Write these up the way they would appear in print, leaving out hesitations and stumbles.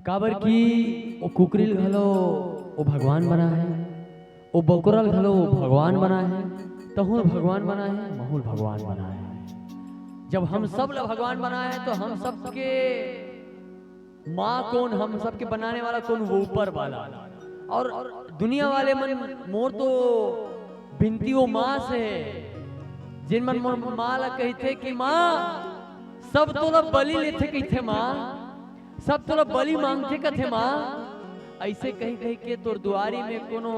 काबर की ओ कुकरिल घलो ओ भगवान बना है, ओ बकुरल घलो भगवान बना है, तहुल भगवान बना है, महुल भगवान बना है। जब हम सब ला भगवान बना है तो हम सबके माँ कौन, हम सबके बनाने वाला कौन, वो ऊपर वाला। और दुनिया वाले मन मोर तो बिनती वो माँ से जिन मन मोर माँ ला कहते कि माँ सब तोला बलि लेथे कहथे माँ, सब तोला बलि मांगथे कथे माँ। ऐसे कही कही के तोर दुआरी में कोनो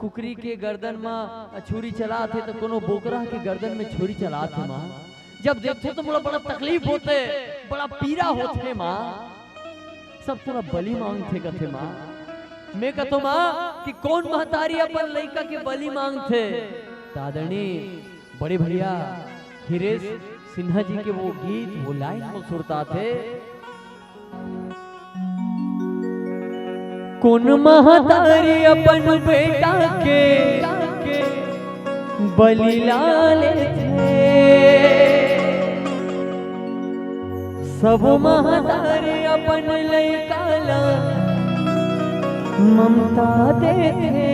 कुकरी के गर्दन में छुरी चलाथे तो कोनो बोकरा के गर्दन में छुरी चलाथे माँ। जब देखते तो मोला बड़ा तकलीफ होते, बड़ा पीड़ा होते माँ। सब तोला बलि मांगथे कथे माँ। मैं कहतो माँ कि कौन महतारी अपन लड़का के बलि मांगथे। दादनी बड़े भैया हिरेश सिन्हा जी के वो गीत वो लाइन को सुरता थे। कौन महतारी अपन बेटा के बलि लाले थे। सब महतारी अपन लड़का ला ममता देते,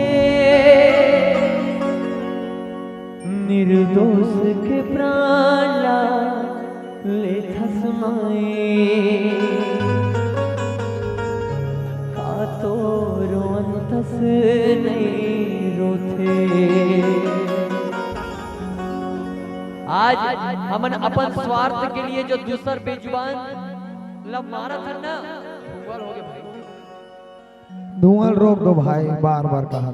निर्दोष के प्राण ले थसमाए। का तो रोंतस नहीं रोथे। आज हमन अपन स्वार्थ के लिए जो दूसर बेजुबान लब मारा था ना, धुआं हो गए भाई, धुआं रोक दो भाई, बार बार कहा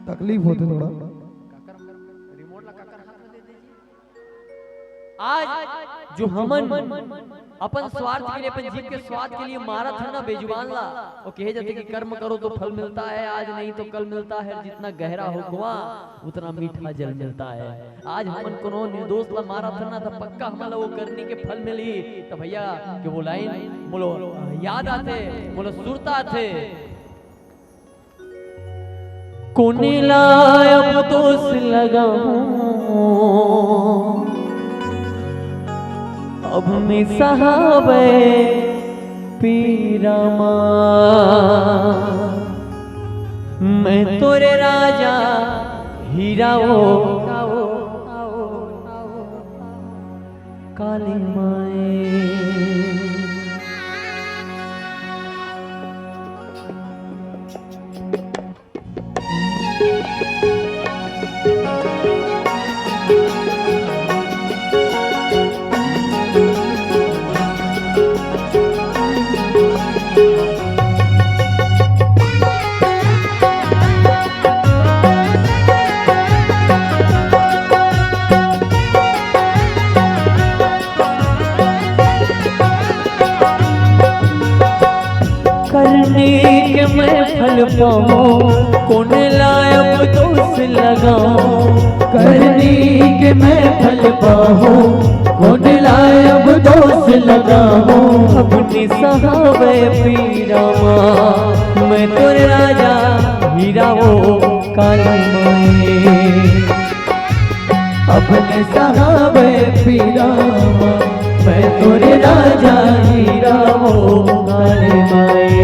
तकलीफ होती थोड़ा। आज जो हमन अपन स्वार्थ के लिए, अपन जीव के स्वाद के लिए मारा था ना बेजुबान ला, वो कहे जाते कि कर्म करो तो फल मिलता है, आज नहीं तो कल मिलता है, जितना गहरा हो कुआं उतना मीठा जल मिलता है। आज हमन कोनो निर्दोष ला मारा था ना तो पक्का हमला वो करने के फल मिली। तो भैया कि वो लाइन बोलो याद आते, बोलो सुरता आते। कोने लायब दोष लगाऊं अब मैं सहाबे पीरा माँ। मैं तोरे राजा हीरा वो काली माए। करने के मैं फल पाऊं कौन लायब दोष लगाऊं। करने के मैं फल पाऊं कौन लायब दोष लगाऊं। अपनी सहाबे पीरा माँ मैं तोरे राजा हीरा वो काली माए। अपने सहाबे पीरा माँ मैं तोरे राजा हीरा वो काली माए।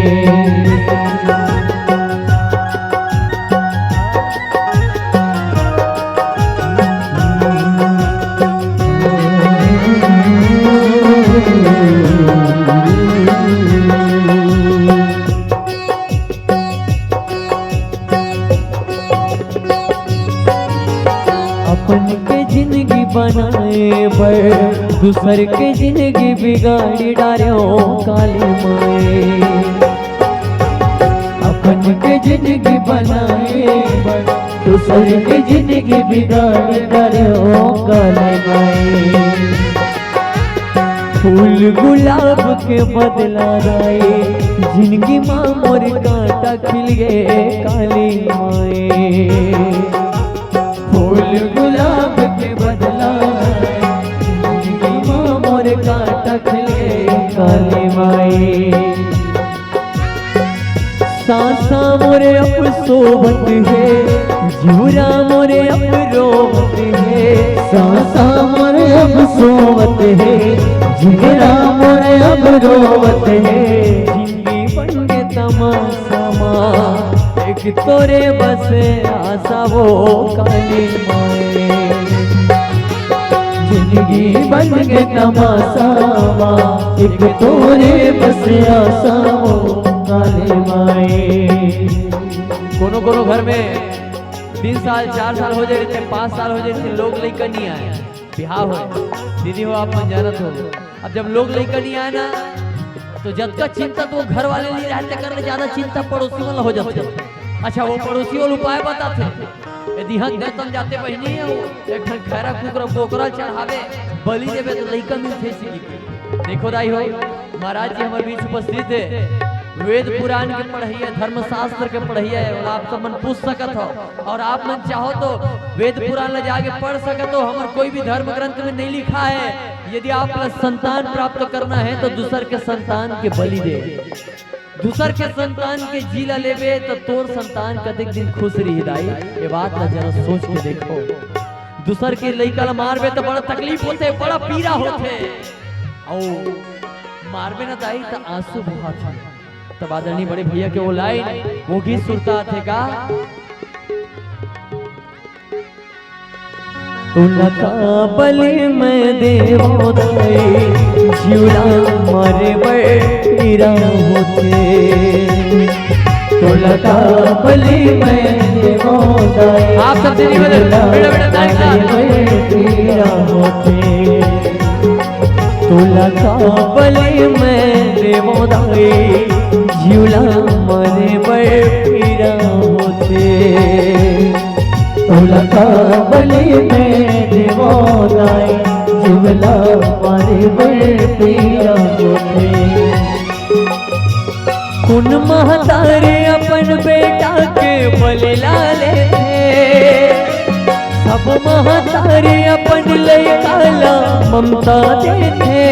अपन के जिंदगी बनाए बर दूसर के जिंदगी बिगाड़ी डालो काली माए। अपन के जिंदगी बनाए बर दूसर के जिंदगी बिगाड़ डालो काली माए। फूल गुलाब के बदला राए जिंदगी माँ मोर कांटा खिल गए काली माए। फूल गुलाब के बदला जिंदगी माँ मोर कांटा खिले काली माए। सांसा मोरे अप सोबत है जीवरा मोरे अब रोवत है, सासा मोरे अब सोवत है, जीवरा मोरे अब रोवत है। जिंदगी बन के तमाशा एक तोरे बस आशा वो काली माए। जिंदगी बन के तमाशा एक तोरे बस आशा वो काली माए। कोनो घर में 3 साल 4 साल हो जाए थे, 5 साल हो जाए थे, लोग लेकर नहीं आए, बिहार हो दीदी हो आप मन जानत हो। अब जब लोग लेकर नहीं आए ना तो जब तक चिंता तो घर वाले नहीं रहते कर, ज्यादा चिंता पड़ोसी वाला हो जाते। अच्छा वो पड़ोसी वाले उपाय बताते, यदि हम तुम जाते बहनी एक खैरा कुकरा बोकरा चढ़ावे बलि देवे तो लइका मिलते सीखी। देखो दाई हो महाराज जी हमारे बीच उपस्थित है, वेद पुराण के पढ़िए, धर्मशास्त्र के पढ़िए, और आप सब मन पूछ सकत हो, और आप मन चाहो तो वेद पुराण ले जाके पढ़ सकत हो। हमारे कोई भी धर्म ग्रंथ में नहीं लिखा है यदि आप संतान प्राप्त करना है तो दूसर के संतान के बलि दे, दूसर के संतान के जीला लेवे तो तोर संतान कतेक दिन खुश रही दाई। ये बात ना जरा सोच के देखो, दूसर के लइका मारबे तो बड़ा तकलीफ होते, बड़ा पीड़ा होते, और मारबे ना दाई तो आंसू बहाते। तब आदरणीय बड़े भैया के वो लाइन वो गीत सुनता थे का, तुलका बलि मैं देवो दाई, जीवरा मारे पीरा होते। तुलका बलि मैं देवो दाई, आप सब से पीरा होते। तुलका बलि मैं देवो दाई, जीवला मारे पीरा होते। तुलका बलि में देवो दाई, जीवला मारे पीरा होते। उन महतारे अपन बेटा के बलि लाले थे, सब महतारे अपन लइका ला ममता देते।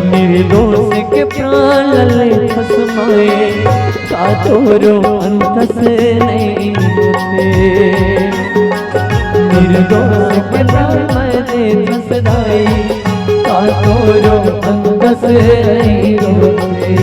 निर्दोष के प्राण ले खसमाए, का तोरो अंतस नहीं होते। निर्दोष के प्राण ले खसदाई, का तोरो अंतस नहीं होते।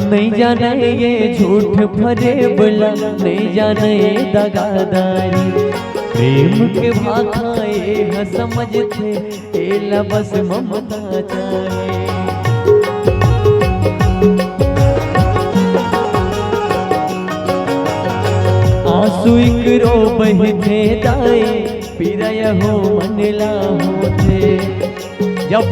नहीं जाने ये झूठ फरे बला, नहीं जाने दगादारी, प्रेम के भाखाए ह समझते एला बस ममता चाहे। आंसू इकरो बहते दाए, पीरय हो मनला होते। जब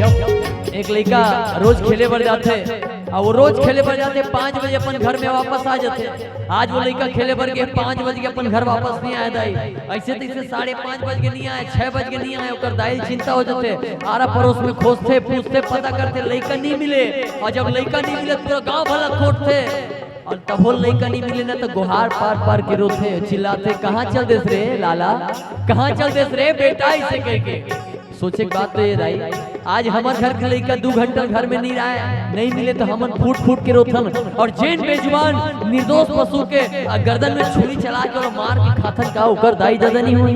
एक लड़का रोज खेले बढ़ जाते और वो रोज खेले बढ़ जाते 5 बजे अपन घर में वापस आ जाते। आज वो लड़का खेले बढ़ के 5 बज के अपन घर वापस नहीं आया दाई, ऐसे तैसे 5:30 बज के नहीं आए, 6 बज के नहीं आए, और दाई चिंता हो जाते। आरा पड़ोस में खोजते पूछते पता करते, लड़का नहीं मिले, और जब लड़का नहीं मिले पूरा गाँव भला खोजते, और तब वो लड़का नहीं मिले ना तो गुहार पार पार के रोते चिल्लाते, कहाँ चल देस रे लाला, कहाँ चल देस रे बेटा, इसे कह के। सोचे बात तो ये रही, आज हमारे घर के लड़का 2 घंटा घर में नहीं रहा, नहीं मिले तो हमन फूट फूट के रोथन, और जैन बेजुबान निर्दोष पशु के गर्दन में छुरी चला के और मार के खाथन का उकर दाई दादा नहीं हुई।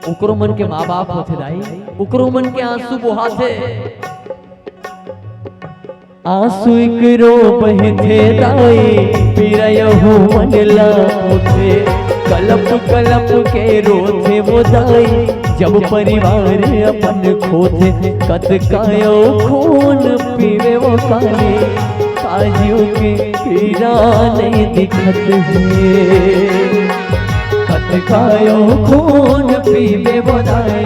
उकरो मन के माँ बाप होते दाई, उकरो मन के आंसू बहाते। आंसू इकरो बहते दाई, पीरय हो मनला होते। कलप कलप के रोथे वो दाई, जब परिवार अपन खोते। कत कायो खून पीवे वो काली, काजियों के पीरा नहीं दिखत है। कत कायो खून पीवे वो दाई,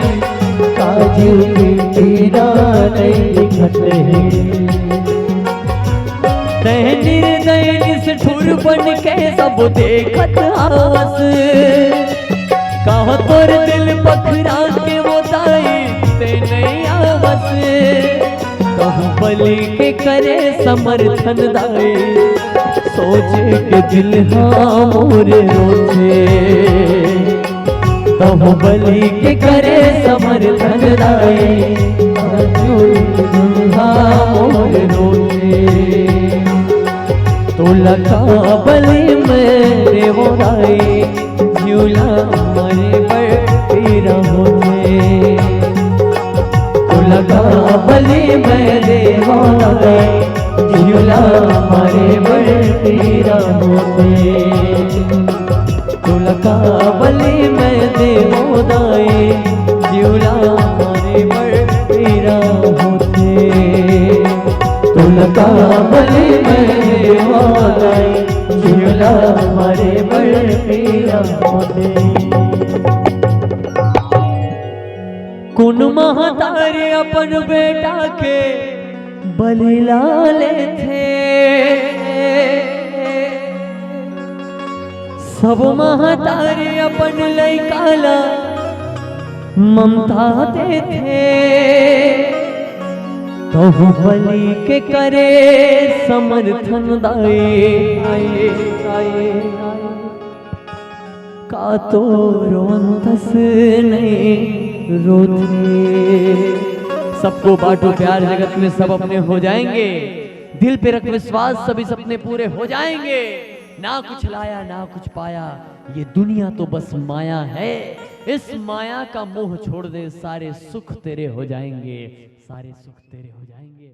काजियों के तेरा नहीं घटे तह निर्दय निष्ठुर बन के सब देखत आवस कहा तोर दिल पखरा के वो दाई ते नहीं आवस कहूँ बलि के करे समर्थन दाई सोच के दिल हाँ मोर रोचे कहूँ बलि के करे समर्थन दाई हाँ मोर रोचे तो लगा बलि मेरे हो राई झूला हमारे पर तेरा होते तो लगा बलि मेरे हो राई झूला हमारे पर तेरा होते तो लगा बलि मेरे हो राई झूला हमारे पर तेरा होते तो लगा बलि मेरे हो राई झूला हमारे बड़े पीरा होते कुन महतारी अपन बेटा के बलि लाले थे सब महतारी अपन लइकाला ममता दे थे कहूँ बलि के करे समर्थन दाए का तो रोंतस नहीं रोते सबको बांटो प्यार जगत में सब अपने हो जाएंगे दिल पे रख विश्वास सभी सपने पूरे हो जाएंगे ना कुछ लाया ना कुछ पाया ये दुनिया तो बस माया है इस माया का मोह छोड़ दे सारे सुख तेरे हो जाएंगे सारे सुख तेरे हो जाएंगे।